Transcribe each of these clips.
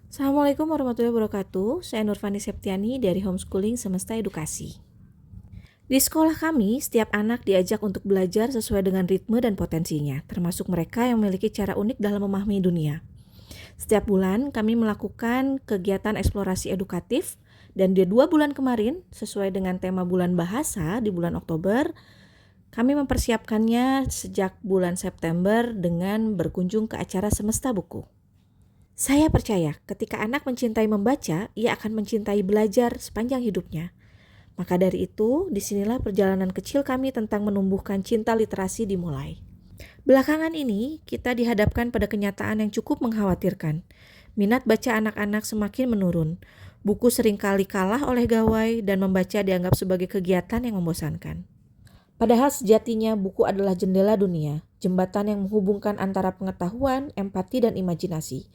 Assalamualaikum warahmatullahi wabarakatuh. Saya Nurfani Septiani dari Homeschooling Semesta Edukasi. Di sekolah kami, setiap anak diajak untuk belajar sesuai dengan ritme dan potensinya, termasuk mereka yang memiliki cara unik dalam memahami dunia. Setiap bulan, kami melakukan kegiatan eksplorasi edukatif, dan di 2 bulan kemarin, sesuai dengan tema bulan bahasa di bulan Oktober, kami mempersiapkannya sejak bulan September dengan berkunjung ke acara Semesta Buku. Saya percaya ketika anak mencintai membaca, ia akan mencintai belajar sepanjang hidupnya. Maka dari itu, disinilah perjalanan kecil kami tentang menumbuhkan cinta literasi dimulai. Belakangan ini, kita dihadapkan pada kenyataan yang cukup mengkhawatirkan. Minat baca anak-anak semakin menurun. Buku seringkali kalah oleh gawai dan membaca dianggap sebagai kegiatan yang membosankan. Padahal sejatinya buku adalah jendela dunia, jembatan yang menghubungkan antara pengetahuan, empati, dan imajinasi.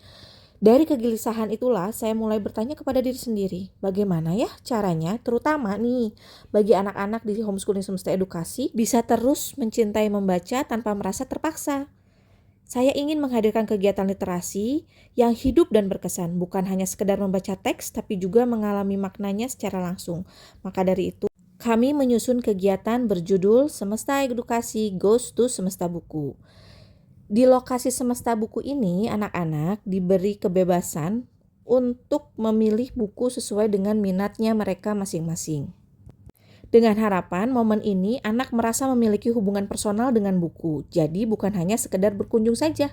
Dari kegelisahan itulah saya mulai bertanya kepada diri sendiri, bagaimana ya caranya, terutama nih bagi anak-anak di Homeschooling Semesta Edukasi, bisa terus mencintai membaca tanpa merasa terpaksa. Saya ingin menghadirkan kegiatan literasi yang hidup dan berkesan, bukan hanya sekedar membaca teks, tapi juga mengalami maknanya secara langsung. Maka dari itu, kami menyusun kegiatan berjudul Semesta Edukasi Goes to Semesta Buku. Di lokasi Semesta Buku ini, anak-anak diberi kebebasan untuk memilih buku sesuai dengan minatnya mereka masing-masing. Dengan harapan momen ini anak merasa memiliki hubungan personal dengan buku, jadi bukan hanya sekedar berkunjung saja.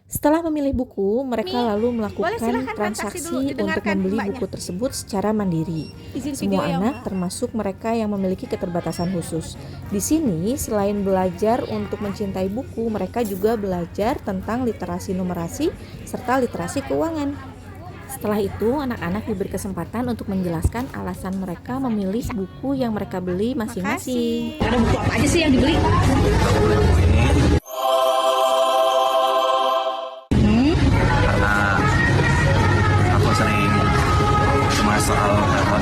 Setelah memilih buku, mereka lalu melakukan transaksi untuk membeli buku tersebut secara mandiri. Semua anak, termasuk mereka yang memiliki keterbatasan khusus. Di sini, selain belajar untuk mencintai buku, mereka juga belajar tentang literasi numerasi serta literasi keuangan. Setelah itu, anak-anak diberi kesempatan untuk menjelaskan alasan mereka memilih buku yang mereka beli masing-masing. Ada buku apa aja sih yang dibeli? Karena aku sering cemas soal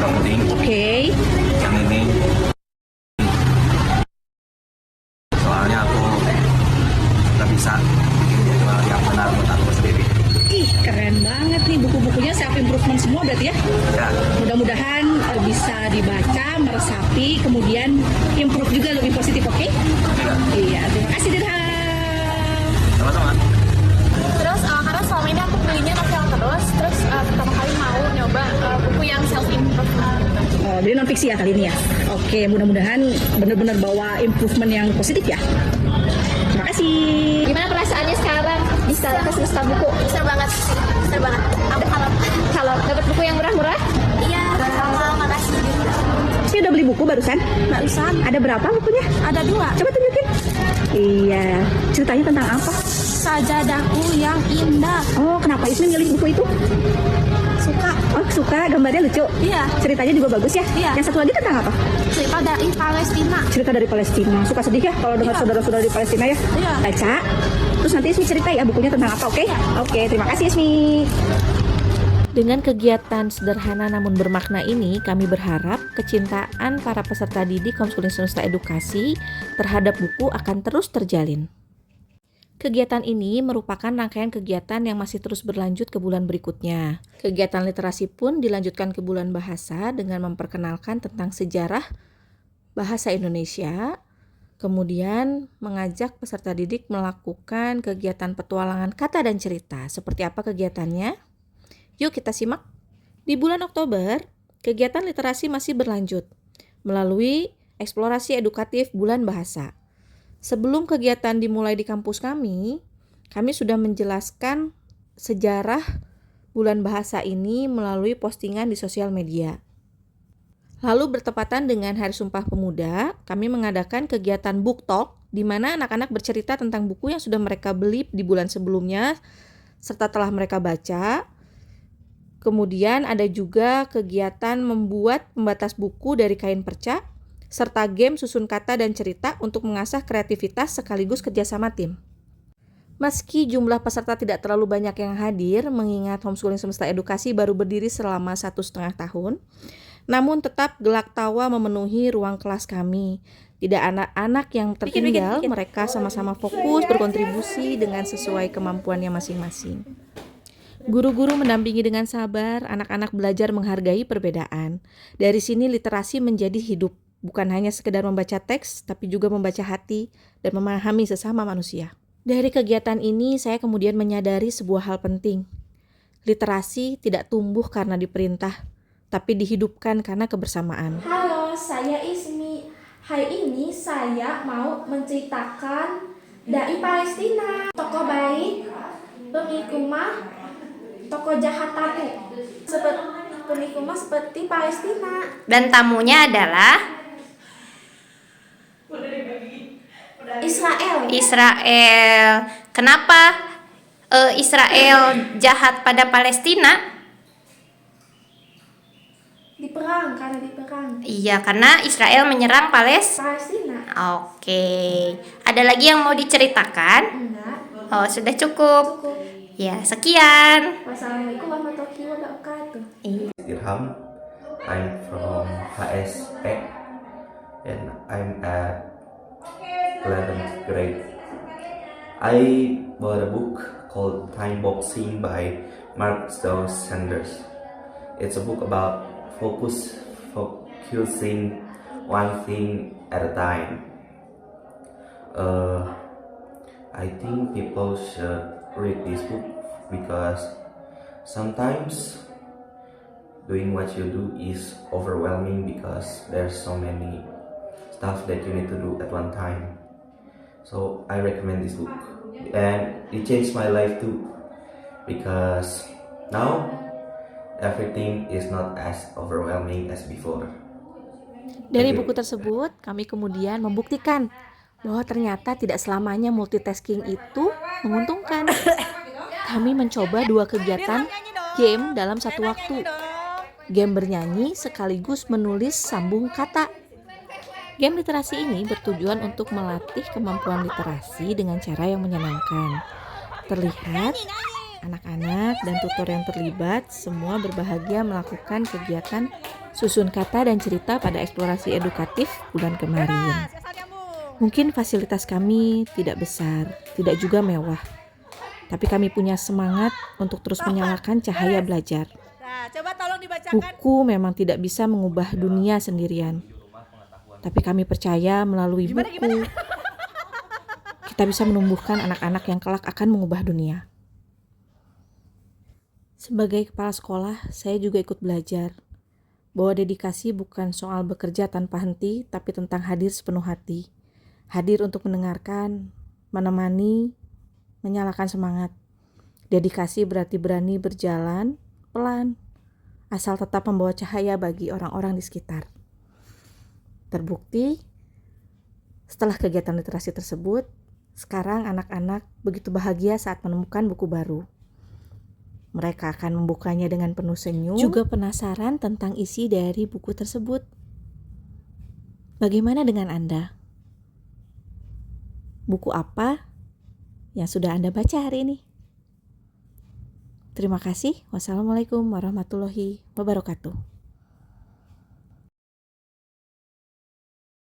coding. Oke. Yang ini soalnya aku nggak bisa bikin jadwal yang benar buat aku sendiri. Ih, keren banget nih buku-bukunya self improvement semua berarti ya. Ya, Mudah-mudahan bisa dibaca, meresapi, kemudian improve juga lebih positif, oke? tidak. Iya, terima kasih Dirham. Sama-sama. Terus karena selama ini aku belinya novel terus pertama kali mau nyoba buku yang self improvement. Oh, jadi non fiksi ya kali ini ya. Oke, mudah-mudahan benar-benar bawa improvement yang positif ya. Terima kasih. Gimana perasaannya sekarang bisa ke Semesta Buku? Seru banget, seru banget. Aku kalau dapat buku yang murah-murah? Iya. Makasih. Saya udah beli buku barusan? Barusan Ada berapa bukunya? ada 2. Coba tunjukin. Iya, ceritanya tentang apa? Sajadahku yang indah. Oh, kenapa Ismi milih buku itu? Suka. Oh, suka, gambarnya lucu. Iya. Ceritanya juga bagus ya? Iya. Yang satu lagi tentang apa? Cerita dari Palestina. Cerita dari Palestina. Suka sedih ya kalau dengar Iya. saudara-saudara di Palestina ya? Iya. Baca. Terus nanti Ismi cerita ya bukunya tentang apa, oke? Oke, terima kasih Ismi. Dengan kegiatan sederhana namun bermakna ini, kami berharap kecintaan para peserta didik Homeschooling Semesta Edukasi terhadap buku akan terus terjalin. Kegiatan ini merupakan rangkaian kegiatan yang masih terus berlanjut ke bulan berikutnya. Kegiatan literasi pun dilanjutkan ke bulan bahasa dengan memperkenalkan tentang sejarah bahasa Indonesia, kemudian mengajak peserta didik melakukan kegiatan petualangan kata dan cerita. Seperti apa kegiatannya? Yuk kita simak. Di bulan Oktober, kegiatan literasi masih berlanjut melalui eksplorasi edukatif bulan bahasa. Sebelum kegiatan dimulai di kampus kami sudah menjelaskan sejarah bulan bahasa ini melalui postingan di sosial media. Lalu bertepatan dengan Hari Sumpah Pemuda, kami mengadakan kegiatan book talk di mana anak-anak bercerita tentang buku yang sudah mereka beli di bulan sebelumnya serta telah mereka baca. Kemudian ada juga kegiatan membuat pembatas buku dari kain perca, serta game susun kata dan cerita untuk mengasah kreativitas sekaligus kerjasama tim. Meski jumlah peserta tidak terlalu banyak yang hadir, mengingat Homeschooling Semesta Edukasi baru berdiri selama 1,5 tahun, namun tetap gelak tawa memenuhi ruang kelas kami. Tidak anak-anak yang tertinggal, mereka sama-sama fokus berkontribusi dengan sesuai kemampuannya masing-masing. Guru-guru mendampingi dengan sabar, anak-anak belajar menghargai perbedaan. Dari sini literasi menjadi hidup, bukan hanya sekedar membaca teks, tapi juga membaca hati dan memahami sesama manusia. Dari kegiatan ini, saya kemudian menyadari sebuah hal penting. Literasi tidak tumbuh karena diperintah, tapi dihidupkan karena kebersamaan. Halo, saya Ismi. Hari ini saya mau menceritakan Dai Palestina. Tokoh baik, pemilik rumah, tokoh jahat tamu. Pemilik rumah seperti Palestina. Dan tamunya adalah Israel. Kenapa Israel jahat pada Palestina? Karena diperang. Iya, karena Israel menyerang Palestina. Oke. Ada lagi yang mau diceritakan? Enggak. Oh, sudah cukup. Ya, sekian. Wassalamualaikum warahmatullahi wabarakatuh. Irham. I'm from HSP and I'm at 11th grade. I bought a book called Time Boxing by Mark Sanders. It's a book about focusing one thing at a time. I think people should read this book because sometimes doing what you do is overwhelming because there's so many stuff that you need to do at one time. So I recommend this book, and it changed my life too because now everything is not as overwhelming as before. Dari buku tersebut, kami kemudian membuktikan bahwa ternyata tidak selamanya multitasking itu menguntungkan. Kami mencoba 2 kegiatan game dalam satu waktu. Game bernyanyi sekaligus menulis sambung kata. Game literasi ini bertujuan untuk melatih kemampuan literasi dengan cara yang menyenangkan. Terlihat anak-anak dan tutor yang terlibat semua berbahagia melakukan kegiatan susun kata dan cerita pada eksplorasi edukatif bulan kemarin. Mungkin fasilitas kami tidak besar, tidak juga mewah, tapi kami punya semangat untuk terus menyalakan cahaya belajar. Buku memang tidak bisa mengubah dunia sendirian, tapi kami percaya melalui buku kita bisa menumbuhkan anak-anak yang kelak akan mengubah dunia. Sebagai kepala sekolah, saya juga ikut belajar bahwa dedikasi bukan soal bekerja tanpa henti, tapi tentang hadir sepenuh hati. Hadir untuk mendengarkan, menemani, menyalakan semangat. Dedikasi berarti berani berjalan pelan, asal tetap membawa cahaya bagi orang-orang di sekitar. Terbukti, setelah kegiatan literasi tersebut, sekarang anak-anak begitu bahagia saat menemukan buku baru. Mereka akan membukanya dengan penuh senyum, juga penasaran tentang isi dari buku tersebut. Bagaimana dengan Anda? Buku apa yang sudah Anda baca hari ini? Terima kasih. Wassalamualaikum warahmatullahi wabarakatuh.